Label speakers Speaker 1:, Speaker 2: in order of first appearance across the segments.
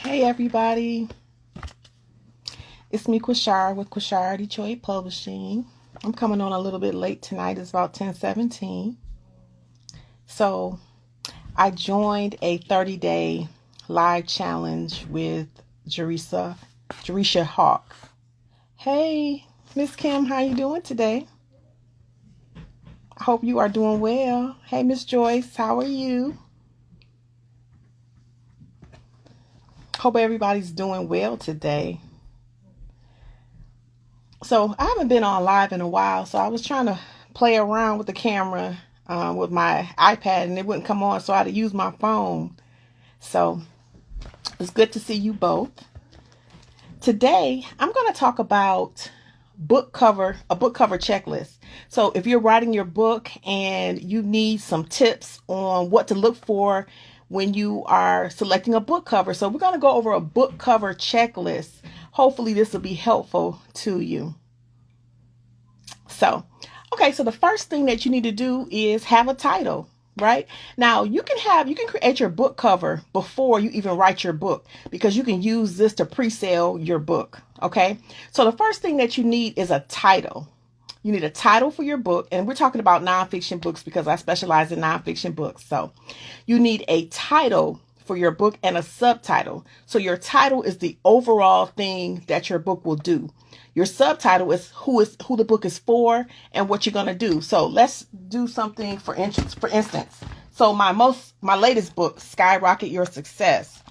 Speaker 1: Hey everybody, it's me Quashar with Quashar Detroit Publishing. I'm coming on a little bit late tonight. It's about 10:17. So I joined a 30-day live challenge with Jerisha Hawk. Hey, Miss Kim, how you doing today? I hope you are doing well. Hey, Miss Joyce, how are you? Hope everybody's doing well today. So I haven't been on live in a while, so I was trying to play around with the camera with my iPad, and it wouldn't come on, so I had to use my phone. So it's good to see you both. Today, I'm going to talk about a book cover checklist. So if you're writing your book and you need some tips on what to look for when you are selecting a book cover, so we're going to go over a book cover checklist. Hopefully this will be helpful to you. So, okay, so the first thing that you need to do is have a title, right? Now, you can create your book cover before you even write your book because you can use this to pre-sale your book, okay? So the first thing that you need is a title. You need a title for your book, and we're talking about nonfiction books because I specialize in nonfiction books. So you need a title for your book and a subtitle. So your title is the overall thing that your book will do. Your subtitle is who the book is for and what you're going to do. So let's do something for instance. So my latest book, Skyrocket Your Success.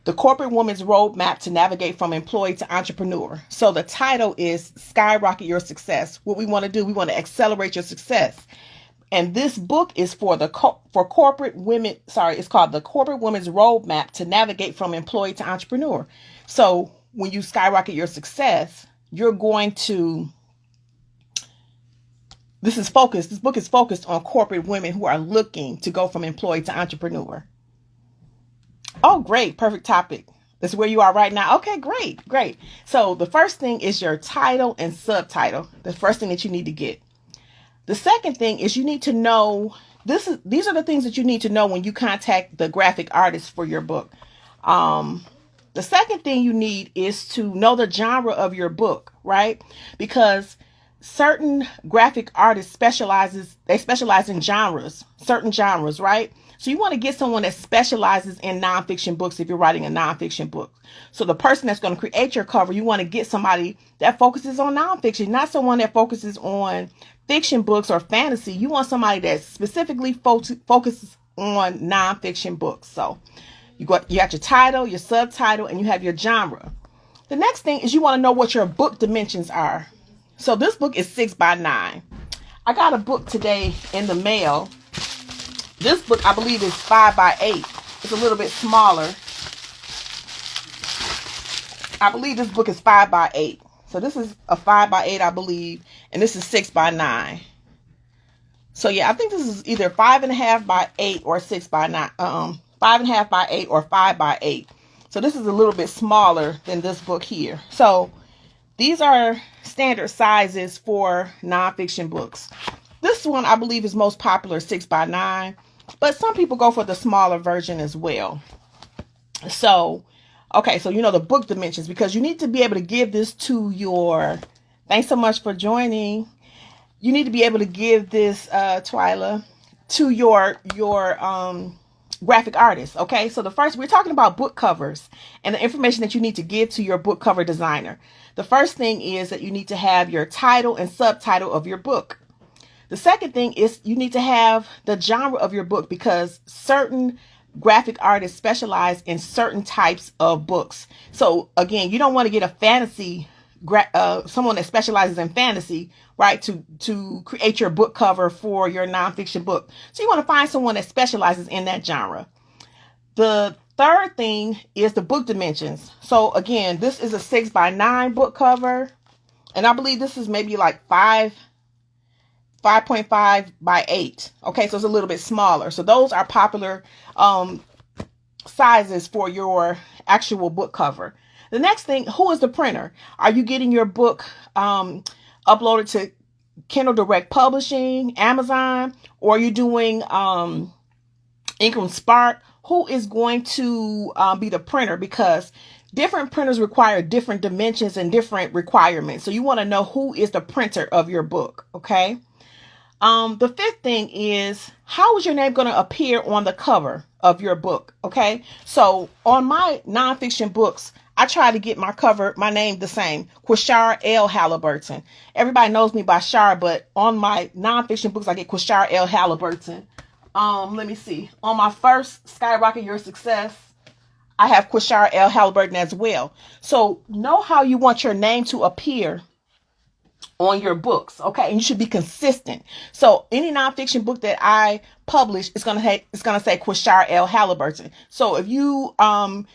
Speaker 1: The Corporate Woman's Roadmap to Navigate from Employee to Entrepreneur. So the title is Skyrocket Your Success. What we want to do, we want to accelerate your success. And this book is for corporate women. Sorry, it's called The Corporate Woman's Roadmap to Navigate from Employee to Entrepreneur. So when you skyrocket your success, you're going to, this book is focused on corporate women who are looking to go from employee to entrepreneur. Oh, great. Perfect topic. That's where you are right now. Okay, great. So the first thing is your title and subtitle. The first thing that you need to get. The second thing is you need to know, these are the things that you need to know when you contact the graphic artist for your book. The second thing you need is to know the genre of your book, right? Because certain graphic artists specialize in certain genres, right? So you want to get someone that specializes in nonfiction books if you're writing a nonfiction book. So the person that's going to create your cover, you want to get somebody that focuses on nonfiction, not someone that focuses on fiction books or fantasy. You want somebody that specifically focuses on nonfiction books. So you got your title, your subtitle, and you have your genre. The next thing is you want to know what your book dimensions are. So this book is 6x9. I got a book today in the mail. This book, I believe, is 5x8. It's a little bit smaller. I believe this book is 5x8. So this is a 5x8, I believe, and this is 6x9. So yeah, I think this is either 5.5x8 or 6x9. 5.5x8 or 5x8. So this is a little bit smaller than this book here. So these are standard sizes for nonfiction books. This one, I believe, is most popular, 6x9. But some people go for the smaller version as well. So, okay, so you know the book dimensions, because you need to be able to give this to your, thanks so much for joining. You need to be able to give this, Twyla, to your graphic artist. Okay, so we're talking about book covers and the information that you need to give to your book cover designer. The first thing is that you need to have your title and subtitle of your book. The second thing is you need to have the genre of your book, because certain graphic artists specialize in certain types of books. So again, you don't want to get a fantasy, someone that specializes in fantasy, right, to create your book cover for your nonfiction book. So you want to find someone that specializes in that genre. The third thing is the book dimensions. So again, this is a 6x9 book cover, and I believe this is maybe like 5.5x8. Okay, so it's a little bit smaller. So those are popular sizes for your actual book cover. The next thing, who is the printer? Are you getting your book uploaded to Kindle Direct Publishing, Amazon, or are you doing Ingram Spark? who is going to be the printer, because different printers require different dimensions and different requirements. So you want to know who is the printer of your book. Okay. The fifth thing is, how is your name going to appear on the cover of your book? Okay. So on my nonfiction books, I try to get my name the same, Quashara L. Halliburton. Everybody knows me by Shar, but on my nonfiction books, I get Quashara L. Halliburton. Let me see. On my first Skyrocket Your Success, I have Quashara L. Halliburton as well. So know how you want your name to appear on your books, okay? And you should be consistent. So any nonfiction book that I publish is gonna say Quashara L. Halliburton. So if you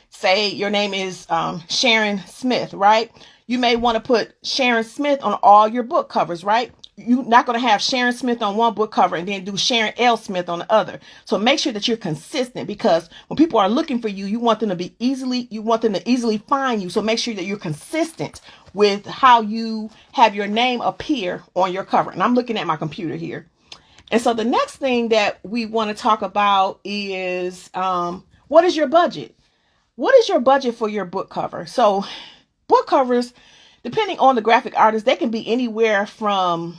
Speaker 1: say your name is Sharon Smith, right? You may want to put Sharon Smith on all your book covers, right? You're not going to have Sharon Smith on one book cover and then do Sharon L. Smith on the other. So make sure that you're consistent, because when people are looking for you, you want them to easily find you. So make sure that you're consistent with how you have your name appear on your cover. And I'm looking at my computer here. And so the next thing that we want to talk about is, what is your budget? What is your budget for your book cover? So book covers, depending on the graphic artist, they can be anywhere from,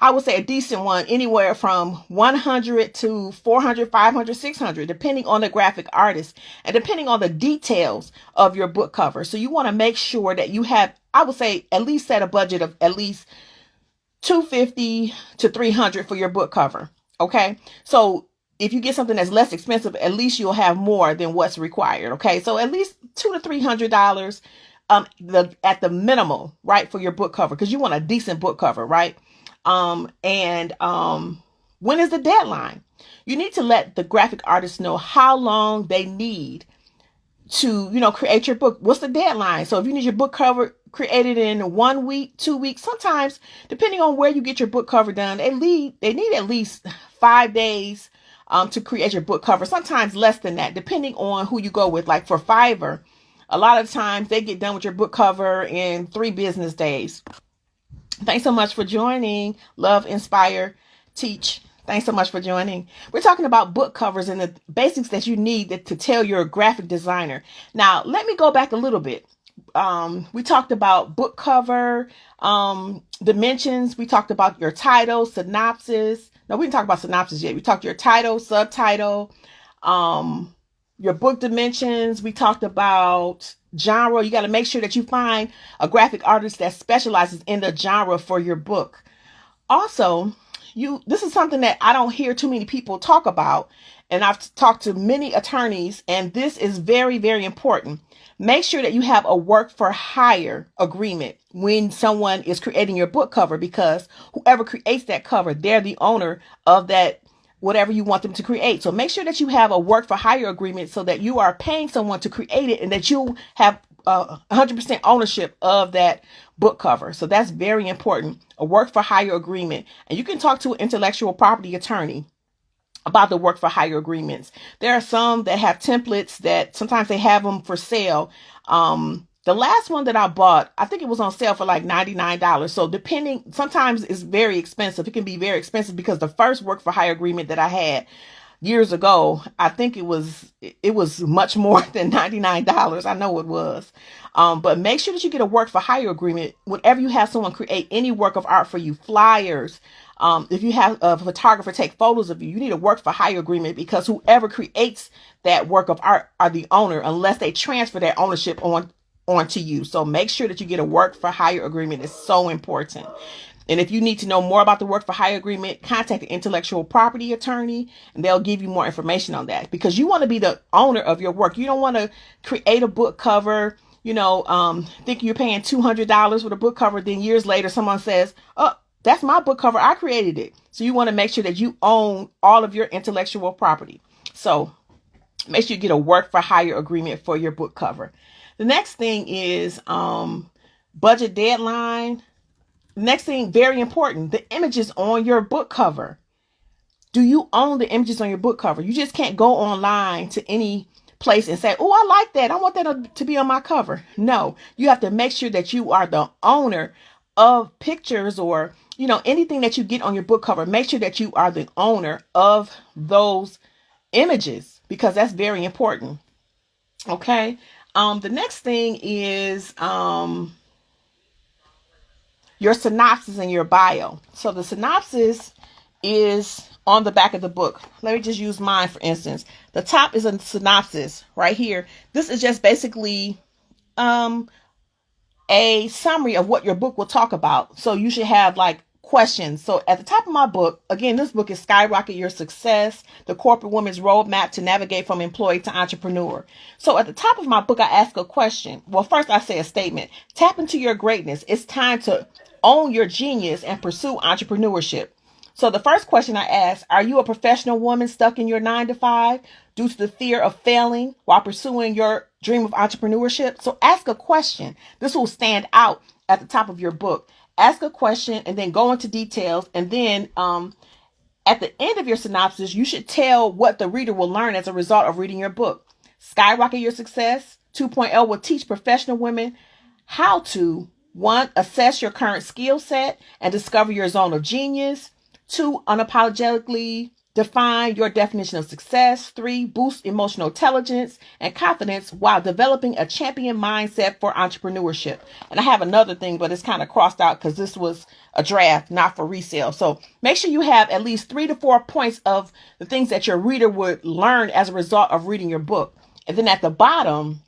Speaker 1: I would say a decent one, anywhere from 100 to 400, 500, 600, depending on the graphic artist and depending on the details of your book cover. So you want to make sure that you have, I would say, at least set a budget of at least $250 to $300 for your book cover. Okay. So if you get something that's less expensive, at least you'll have more than what's required. Okay. So at least $200 to $300 at the minimal, right, for your book cover, because you want a decent book cover, right? When is the deadline? You need to let the graphic artist know how long they need to, create your book. What's the deadline? So if you need your book cover created in 1 week, 2 weeks, sometimes depending on where you get your book cover done, they need at least 5 days to create your book cover. Sometimes less than that, depending on who you go with. Like for Fiverr, a lot of times they get done with your book cover in 3 business days. Thanks so much for joining. Love, inspire, teach. Thanks so much for joining. We're talking about book covers and the basics that you need to tell your graphic designer. Now, let me go back a little bit. We talked about book cover, dimensions. We talked about your title, synopsis. No, we didn't talk about synopsis yet. We talked your title, subtitle, your book dimensions. We talked about genre. You got to make sure that you find a graphic artist that specializes in the genre for your book. Also, this is something that I don't hear too many people talk about, and I've talked to many attorneys, and this is very, very important. Make sure that you have a work for hire agreement when someone is creating your book cover, because whoever creates that cover, they're the owner of that, whatever you want them to create. So make sure that you have a work for hire agreement so that you are paying someone to create it and that you have 100% ownership of that book cover. So that's very important, a work for hire agreement. And you can talk to an intellectual property attorney about the work for hire agreements. There are some that have templates that sometimes they have them for sale. The last one that I bought, I think it was on sale for like $99. So sometimes it's very expensive. It can be very expensive because the first work for hire agreement that I had years ago, I think it was much more than $99. I know it was. But make sure that you get a work for hire agreement whenever you have someone create any work of art for you, flyers. If you have a photographer take photos of you, you need a work for hire agreement, because whoever creates that work of art are the owner unless they transfer their ownership onto you. So make sure that you get a work for hire agreement. It's so important. And if you need to know more about the work for hire agreement, contact an intellectual property attorney and they'll give you more information on that, because you want to be the owner of your work. You don't want to create a book cover, think you're paying $200 for the book cover. Then years later, someone says, oh, that's my book cover. I created it. So you want to make sure that you own all of your intellectual property. So make sure you get a work for hire agreement for your book cover. The next thing is budget deadline. Next thing, very important, the images on your book cover. Do you own the images on your book cover? You just can't go online to any place and say, oh, I like that. I want that to be on my cover. No, you have to make sure that you are the owner of pictures or, anything that you get on your book cover. Make sure that you are the owner of those images. because that's very important. Okay. The next thing is your synopsis and your bio. So the synopsis is on the back of the book. Let me just use mine for instance. The top is a synopsis right here. This is just basically a summary of what your book will talk about. So you should have like questions. So at the top of my book, again, this book is Skyrocket Your Success, the Corporate Woman's Roadmap to Navigate from Employee to Entrepreneur. So at the top of my book, I ask a question. Well, first I say a statement. Tap into your greatness. It's time to own your genius and pursue entrepreneurship. So the first question I ask, are you a professional woman stuck in your 9 to 5 due to the fear of failing while pursuing your dream of entrepreneurship? So ask a question. This will stand out at the top of your book. Ask a question and then go into details. And then at the end of your synopsis, you should tell what the reader will learn as a result of reading your book. Skyrocket Your Success 2.0 will teach professional women how to, 1, assess your current skill set and discover your zone of genius. 2, unapologetically define your definition of success. 3, boost emotional intelligence and confidence while developing a champion mindset for entrepreneurship. And I have another thing, but it's kind of crossed out because this was a draft, not for resale. So make sure you have at least 3 to 4 points of the things that your reader would learn as a result of reading your book. And then at the bottom,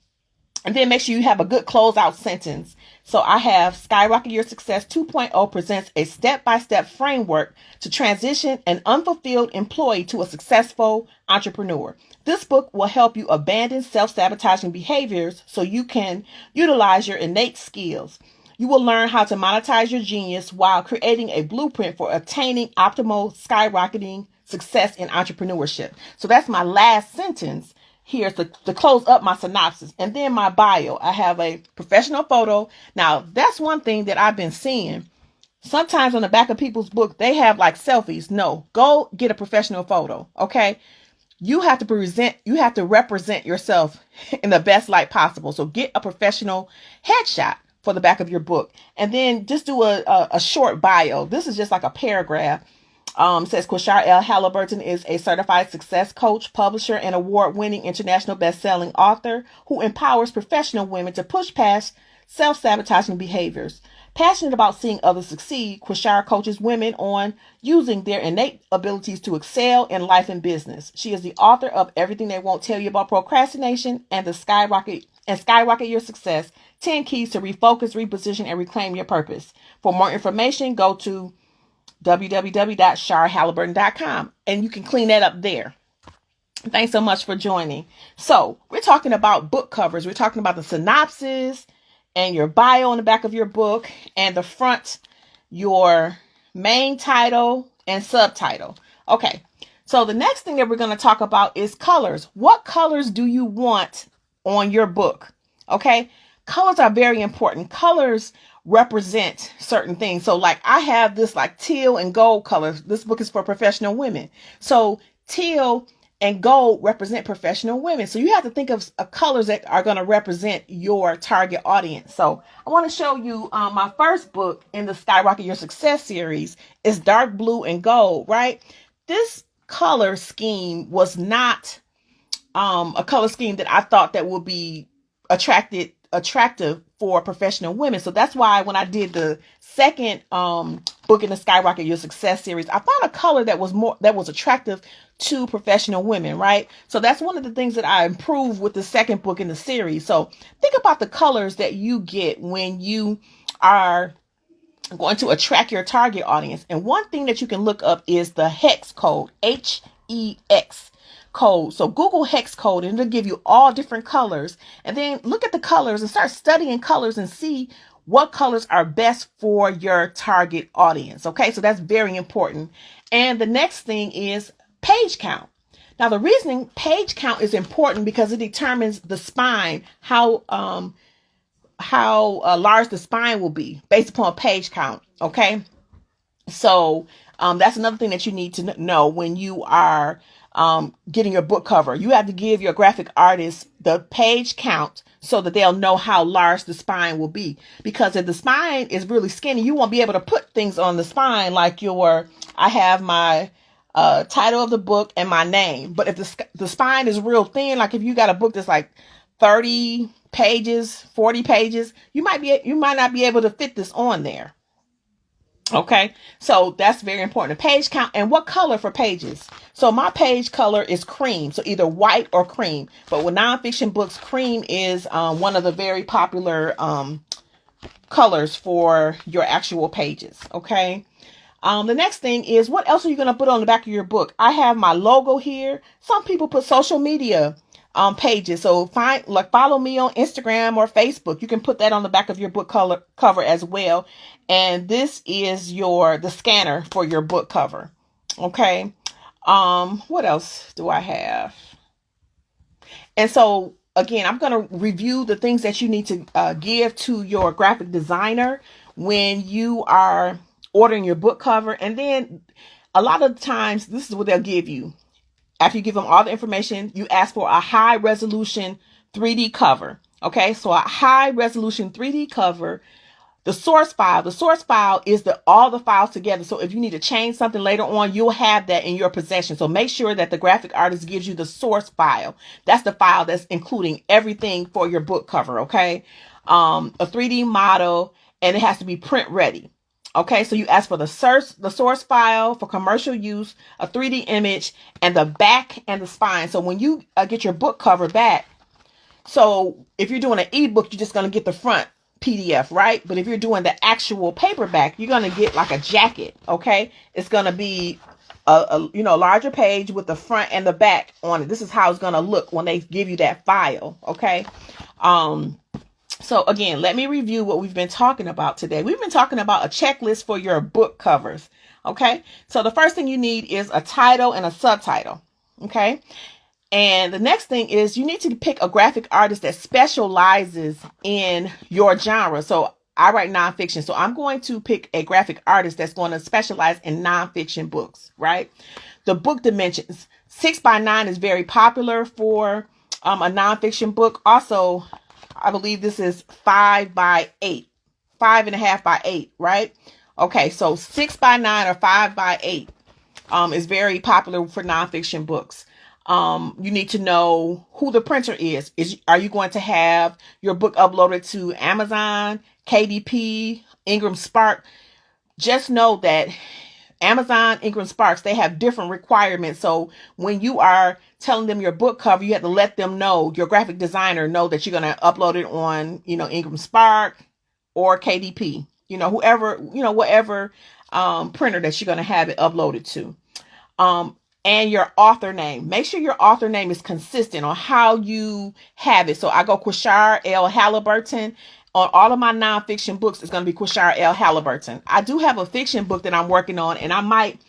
Speaker 1: and then make sure you have a good closeout sentence. So I have Skyrocket Your Success 2.0 presents a step-by-step framework to transition an unfulfilled employee to a successful entrepreneur. This book will help you abandon self-sabotaging behaviors so you can utilize your innate skills. You will learn how to monetize your genius while creating a blueprint for attaining optimal skyrocketing success in entrepreneurship. So that's my last sentence here to close up my synopsis. And then my bio, I have a professional photo. Now, that's one thing that I've been seeing. Sometimes on the back of people's book, they have like selfies. No, go get a professional photo. Okay. You have to represent yourself in the best light possible. So get a professional headshot for the back of your book. And then just do a short bio. This is just like a paragraph. Says Quashar L. Halliburton is a certified success coach, publisher, and award-winning international best-selling author who empowers professional women to push past self-sabotaging behaviors. Passionate about seeing others succeed, Quashar coaches women on using their innate abilities to excel in life and business. She is the author of Everything They Won't Tell You About Procrastination and Skyrocket Your Success, 10 Keys to Refocus, Reposition, and Reclaim Your Purpose. For more information, go to www.sharhalliburton.com, and you can clean that up there. Thanks so much for joining. So we're talking about book covers. We're talking about the synopsis and your bio on the back of your book, and the front, your main title and subtitle. Okay, so the next thing that we're going to talk about is colors. What colors do you want on your book? Okay, colors are very important. Colors represent certain things. So like I have this like teal and gold colors. This book is for professional women. So teal and gold represent professional women. So you have to think of colors that are going to represent your target audience. So I want to show you my first book in the Skyrocket Your Success series is dark blue and gold, right? This color scheme was not a color scheme that I thought that would be attractive for professional women. So that's why when I did the second book in the Skyrocket Your Success series, I found a color that was attractive to professional women, right? So that's one of the things that I improved with the second book in the series. So think about the colors that you get when you are going to attract your target audience. And one thing that you can look up is the hex code, HEX code. So Google hex code and it'll give you all different colors. And then look at the colors and start studying colors and see what colors are best for your target audience. Okay, so that's very important. And the next thing is page count. Now, the reasoning page count is important because it determines the spine, how large the spine will be based upon page count. Okay, so that's another thing that you need to know when you are getting your book cover. You have to give your graphic artist the page count so that they'll know how large the spine will be. Because if the spine is really skinny, you won't be able to put things on the spine like I have my title of the book, and my name. But if the spine is real thin, like if you got a book that's like 30 pages, 40 pages, you might not be able to fit this on there. Okay, so that's very important. Page count and what color for pages. So my page color is cream, so either white or cream. But with nonfiction books, cream is one of the very popular colors for your actual pages. Okay. The next thing is, what else are you going to put on the back of your book? I have my logo here. Some people put social media pages. So follow me on Instagram or Facebook. You can put that on the back of your book cover as well. And this is the scanner for your book cover. Okay. What else do I have? And so again, I'm going to review the things that you need to give to your graphic designer when you are ordering your book cover. And then a lot of times, this is what they'll give you. After you give them all the information, you ask for a high resolution 3D cover. Okay, so a high resolution 3D cover. The source file is all the files together. So if you need to change something later on, you'll have that in your possession. So make sure that the graphic artist gives you the source file. That's the file that's including everything for your book cover. Okay, a 3D model, and it has to be print ready. Okay, so you ask for the source file for commercial use, a 3D image, and the back and the spine. So when you get your book cover back, so if you're doing an ebook, you're just going to get the front PDF, right? But if you're doing the actual paperback, you're going to get like a jacket. Okay, it's going to be a larger page with the front and the back on it. This is how it's going to look when they give you that file. Okay. So again, let me review what we've been talking about today. We've been talking about a checklist for your book covers. Okay. So the first thing you need is a title and a subtitle. Okay. And the next thing is you need to pick a graphic artist that specializes in your genre. So I write nonfiction. So I'm going to pick a graphic artist that's going to specialize in nonfiction books, right? The book dimensions. 6x9 is very popular for a nonfiction book. Also, I believe this is 5x8, 5.5x8, right? Okay, so 6x9 or 5x8 is very popular for nonfiction books. You need to know who the printer is. Are you going to have your book uploaded to Amazon, KDP, Ingram Spark? Just know that Amazon, Ingram Sparks, they have different requirements. So when you are telling them your book cover, you have to let them know, your graphic designer know that you're going to upload it on, Ingram Spark or KDP, whatever printer that you're going to have it uploaded to. And your author name. Make sure your author name is consistent on how you have it. So I go Quashar L. Halliburton. On all of my nonfiction books, it's going to be Quashar L. Halliburton. I do have a fiction book that I'm working on, and I might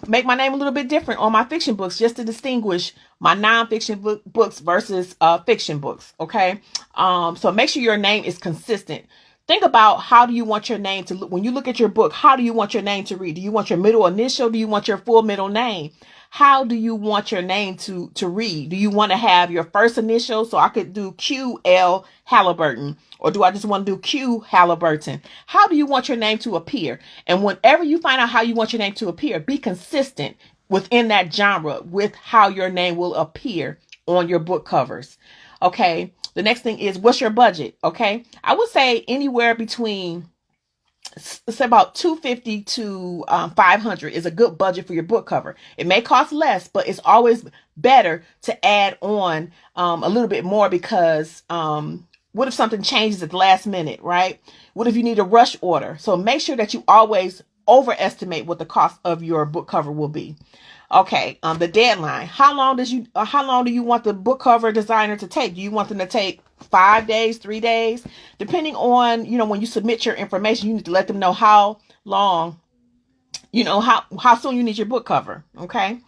Speaker 1: make my name a little bit different on my fiction books just to distinguish my nonfiction books versus fiction books. Okay. So make sure your name is consistent. Think about, how do you want your name to look when you look at your book? How do you want your name to read? Do you want your middle initial? Do you want your full middle name? How do you want your name to read? Do you want to have your first initial? So I could do QL Halliburton, or do I just want to do Q Halliburton? How do you want your name to appear? And whenever you find out how you want your name to appear, be consistent within that genre with how your name will appear on your book covers. Okay. The next thing is, what's your budget? Okay. I would say anywhere between, say, about $250 to $500 is a good budget for your book cover. It may cost less, but it's always better to add on a little bit more, because what if something changes at the last minute, right? What if you need a rush order? So make sure that you always overestimate what the cost of your book cover will be. Okay, the deadline. How long do you want the book cover designer to take? Do you want them to take 5 days, 3 days? Depending on, when you submit your information, you need to let them know how long, how soon you need your book cover. Okay.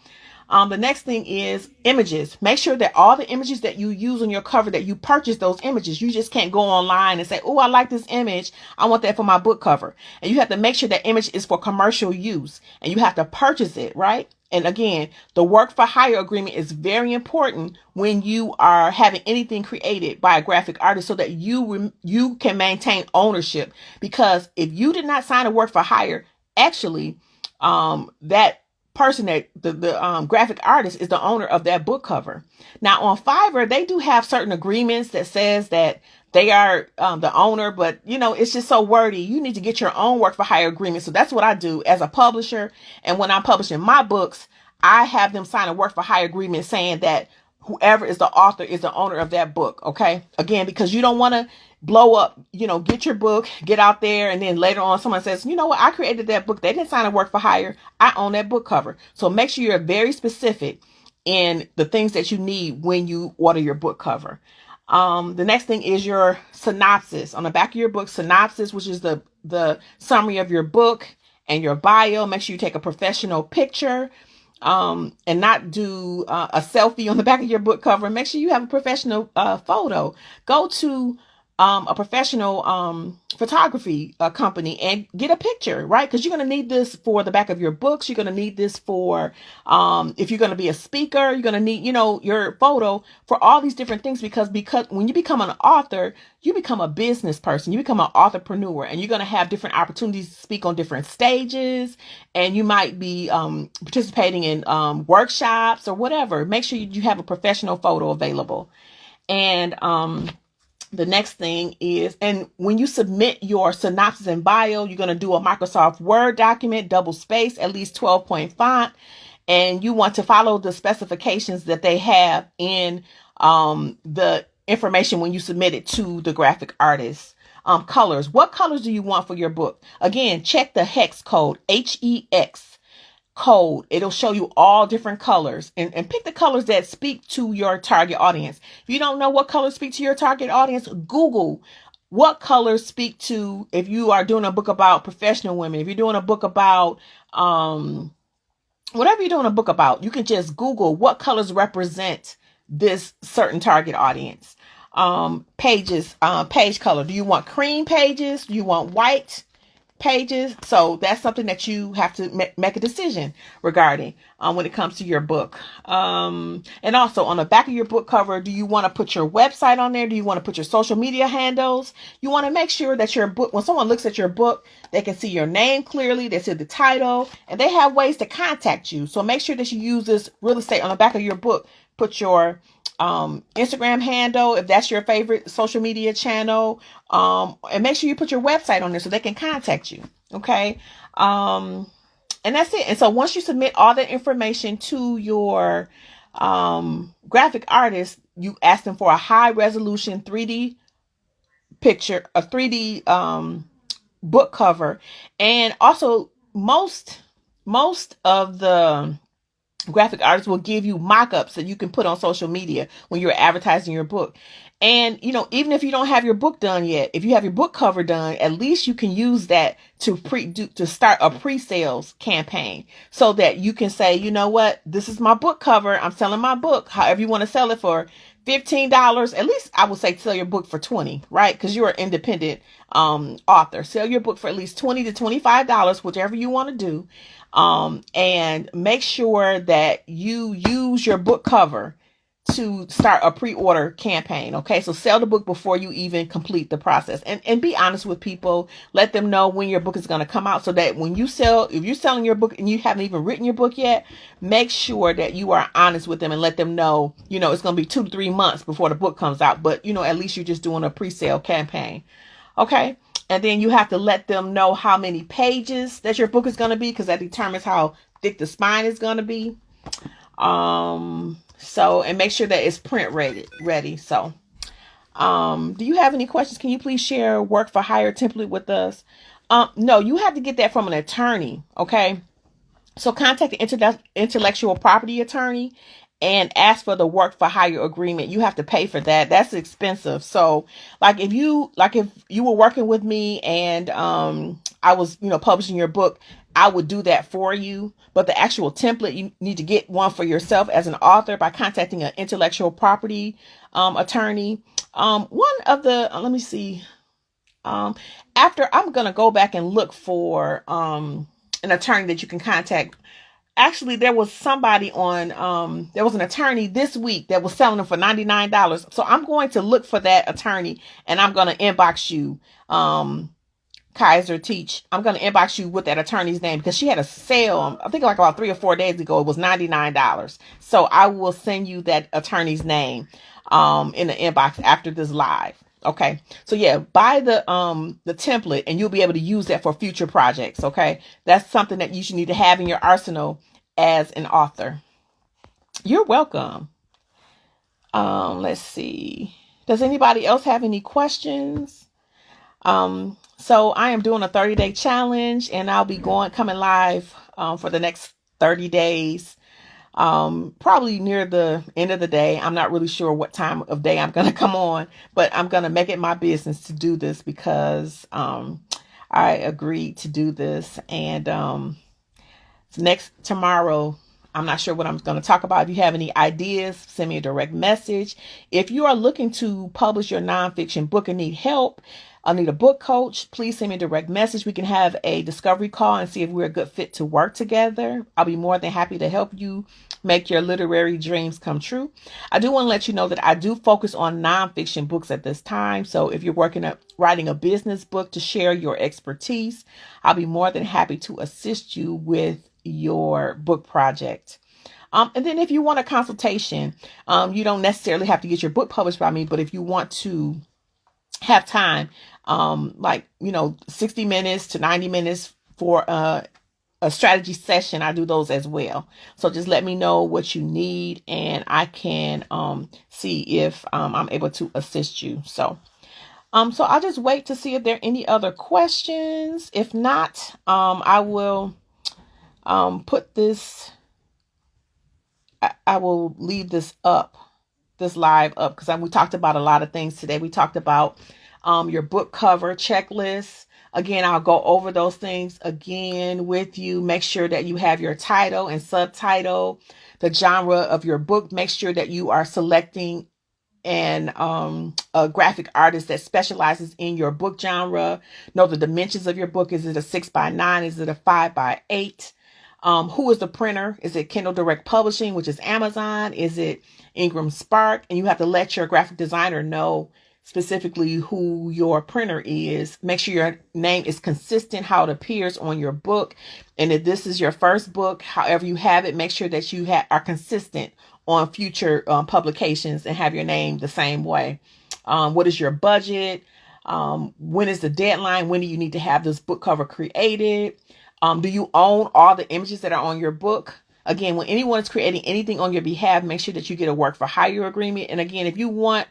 Speaker 1: The next thing is images. Make sure that all the images that you use on your cover, that you purchase those images. You just can't go online and say, oh, I like this image, I want that for my book cover. And you have to make sure that image is for commercial use, and you have to purchase it, right? And again, the work for hire agreement is very important when you are having anything created by a graphic artist, so that you can maintain ownership. Because if you did not sign a work for hire, actually, that person that the graphic artist is the owner of that book cover. Now on Fiverr, they do have certain agreements that says that they are the owner, but it's just so wordy. You need to get your own work for hire agreement. So that's what I do as a publisher. And when I'm publishing my books, I have them sign a work for hire agreement saying that whoever is the author is the owner of that book. Okay. Again, because you don't want to blow up, get your book, get out there. And then later on, someone says, you know what? I created that book. They didn't sign a work for hire. I own that book cover. So make sure you're very specific in the things that you need when you order your book cover. The next thing is your synopsis. On the back of your book, synopsis, which is the summary of your book and your bio. Make sure you take a professional picture. And not do a selfie on the back of your book cover. Make sure you have a professional photo. Go to a professional photography company and get a picture, right? Because you're going to need this for the back of your books. You're going to need this for if you're going to be a speaker, you're going to need, your photo for all these different things. Because when you become an author, you become a business person. You become an entrepreneur, and you're going to have different opportunities to speak on different stages. And you might be participating in workshops or whatever. Make sure you have a professional photo available. And the next thing is, and when you submit your synopsis and bio, you're going to do a Microsoft Word document, double space, at least 12-point font. And you want to follow the specifications that they have in the information when you submit it to the graphic artist. Colors. What colors do you want for your book? Again, check the hex code, HEX code. It'll show you all different colors, and pick the colors that speak to your target audience. If you don't know what colors speak to your target audience, Google what colors speak to, if you are doing a book about professional women, if you're doing a book about, whatever you're doing a book about, you can just Google what colors represent this certain target audience. Pages, page color. Do you want cream pages? Do you want white pages? So that's something that you have to make a decision regarding when it comes to your book. And also on the back of your book cover, do you want to put your website on there? Do you want to put your social media handles? You want to make sure that your book, when someone looks at your book, they can see your name clearly, they see the title, and they have ways to contact you. So make sure that you use this real estate on the back of your book. Put your Instagram handle, if that's your favorite social media channel, and make sure you put your website on there so they can contact you. Okay. And that's it. And so once you submit all that information to your graphic artist, you ask them for a high resolution 3D picture, a 3D book cover. And also most of the graphic artists will give you mock-ups that you can put on social media when you're advertising your book. And, even if you don't have your book done yet, if you have your book cover done, at least you can use that to start a pre-sales campaign so that you can say, you know what, this is my book cover. I'm selling my book. However you want to sell it, for $15, at least I would say sell your book for $20, right? Because you're an independent author. Sell your book for at least $20 to $25, whichever you want to do. And make sure that you use your book cover to start a pre-order campaign. Okay. So sell the book before you even complete the process, and be honest with people. Let them know when your book is going to come out, so that when you if you're selling your book and you haven't even written your book yet, make sure that you are honest with them and let them know, it's going to be 2 to 3 months before the book comes out, but at least you're just doing a pre-sale campaign. Okay. And then you have to let them know how many pages that your book is going to be, because that determines how thick the spine is going to be. So, and make sure that it's print ready. So, do you have any questions? Can you please share work for hire template with us? No, you have to get that from an attorney. Okay. So contact the intellectual property attorney and ask for the work for hire agreement. You have to pay for that. That's expensive. So if you were working with me and, I was, publishing your book, I would do that for you. But the actual template, you need to get one for yourself as an author by contacting an intellectual property, attorney. Let me see. After, I'm going to go back and look for, an attorney that you can contact. Actually, there was somebody there was an attorney this week that was selling them for $99. So I'm going to look for that attorney, and I'm going to inbox you, Kaiser Teach, I'm going to inbox you with that attorney's name because she had a sale, I think like about 3 or 4 days ago. It was $99. So I will send you that attorney's name in the inbox after this live. Okay. So yeah, buy the template and you'll be able to use that for future projects. Okay. That's something that you should need to have in your arsenal as an author. You're welcome. Let's see. Does anybody else have any questions? So I am doing a 30-day challenge and I'll be coming live for the next 30 days. Probably near the end of the day. I'm not really sure what time of day I'm going to come on, but I'm going to make it my business to do this because I agreed to do this. And tomorrow, I'm not sure what I'm going to talk about. If you have any ideas, send me a direct message. If you are looking to publish your nonfiction book and need help, I need a book coach, please send me a direct message. We can have a discovery call and see if we're a good fit to work together. I'll be more than happy to help you make your literary dreams come true. I do want to let you know that I do focus on nonfiction books at this time. So if you're writing a business book to share your expertise, I'll be more than happy to assist you with your book project. And then if you want a consultation, you don't necessarily have to get your book published by me, but if you want to have time, 60 minutes to 90 minutes for a strategy session, I do those as well. So just let me know what you need and I can see if I'm able to assist you. So I'll just wait to see if there are any other questions. If not, I will put this, I will leave this live up because we talked about a lot of things today. We talked about your book cover checklist. Again, I'll go over those things again with you. Make sure that you have your title and subtitle, the genre of your book. Make sure that you are selecting a graphic artist that specializes in your book genre. Know the dimensions of your book. Is it a 6x9? Is it a 5x8? Who is the printer? Is it Kindle Direct Publishing, which is Amazon? Is it Ingram Spark? And you have to let your graphic designer know specifically who your printer is. Make sure your name is consistent, how it appears on your book. And if this is your first book, however you have it, make sure that you are consistent on future publications and have your name the same way. What is your budget? When is the deadline? When do you need to have this book cover created? Do you own all the images that are on your book? Again, when anyone is creating anything on your behalf, make sure that you get a work for hire agreement. And again, if you want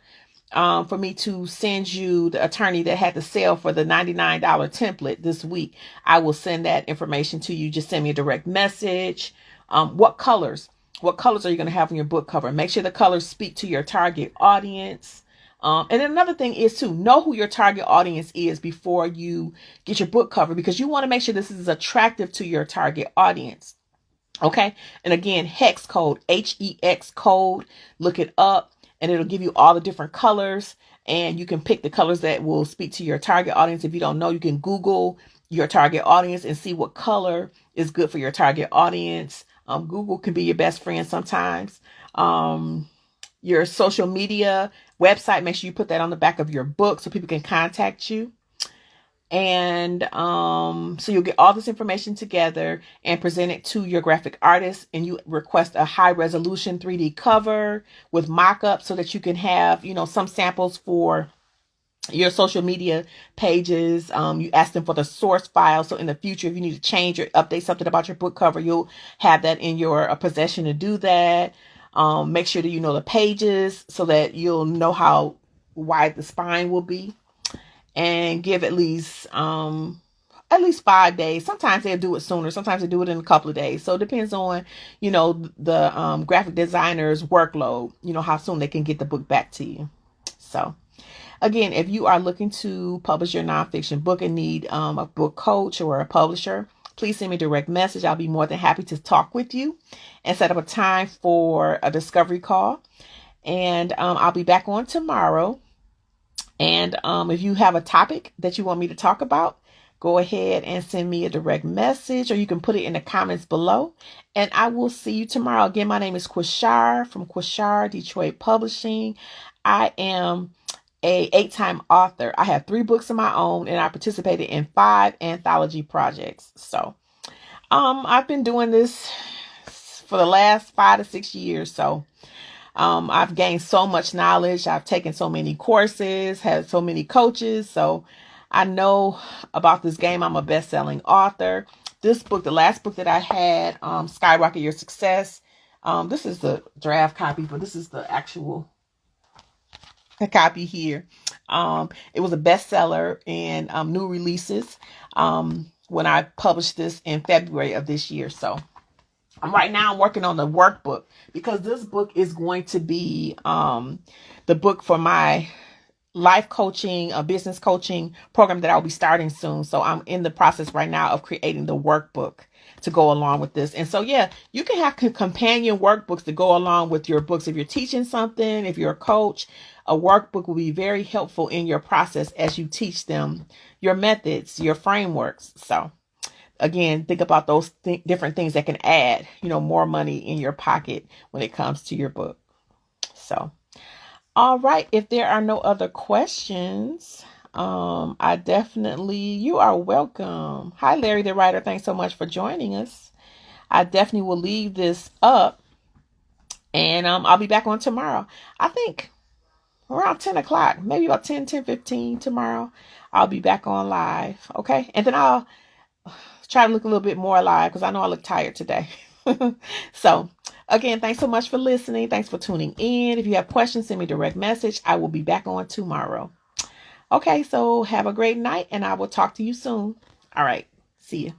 Speaker 1: for me to send you the attorney that had the sale for the $99 template this week, I will send that information to you. Just send me a direct message. What colors are you going to have on your book cover? Make sure the colors speak to your target audience. And then another thing is to know who your target audience is before you get your book cover, because you want to make sure this is attractive to your target audience. Okay. And again, hex code, HEX code, look it up and it'll give you all the different colors and you can pick the colors that will speak to your target audience. If you don't know, you can Google your target audience and see what color is good for your target audience. Google can be your best friend sometimes. Your social media website, make sure you put that on the back of your book so people can contact you. And so you'll get all this information together and present it to your graphic artist, and you request a high resolution 3D cover with mock-up so that you can have, some samples for your social media pages. You ask them for the source file. So in the future, if you need to change or update something about your book cover, you'll have that in your possession to do that. Make sure that you know the pages so that you'll know how wide the spine will be, and give at least 5 days. Sometimes they'll do it sooner. Sometimes they do it in a couple of days. So it depends on, the graphic designer's workload, how soon they can get the book back to you. So again, if you are looking to publish your nonfiction book and need a book coach or a publisher, please send me a direct message. I'll be more than happy to talk with you and set up a time for a discovery call. And I'll be back on tomorrow. And if you have a topic that you want me to talk about, go ahead and send me a direct message, or you can put it in the comments below. And I will see you tomorrow. Again, my name is Quashar from Quashar Detroit Publishing. I am a 8-time author. I have 3 books of my own, and I participated in 5 anthology projects. So I've been doing this for the last 5 to 6 years. So I've gained so much knowledge. I've taken so many courses, had so many coaches. So I know about this game. I'm a best-selling author. This book, the last book that I had, Skyrocket Your Success. This is the draft copy, but this is the actual copy here. It was a bestseller in new releases when I published this in February of this year. So right now I'm working on the workbook, because this book is going to be the book for my life coaching, a business coaching program that I'll be starting soon. So I'm in the process right now of creating the workbook to go along with this. And so, yeah, you can have companion workbooks to go along with your books. If you're teaching something, if you're a coach, a workbook will be very helpful in your process as you teach them your methods, your frameworks. So again, think about those different things that can add, more money in your pocket when it comes to your book. So, all right. If there are no other questions, you are welcome. Hi, Larry the Writer. Thanks so much for joining us. I definitely will leave this up, and I'll be back on tomorrow. I think around 10 o'clock, maybe about 10:15 tomorrow. I'll be back on live. Okay. And then I'll try to look a little bit more alive, because I know I look tired today. So again, thanks so much for listening. Thanks for tuning in. If you have questions, send me a direct message. I will be back on tomorrow. Okay, so have a great night, and I will talk to you soon. All right. See you.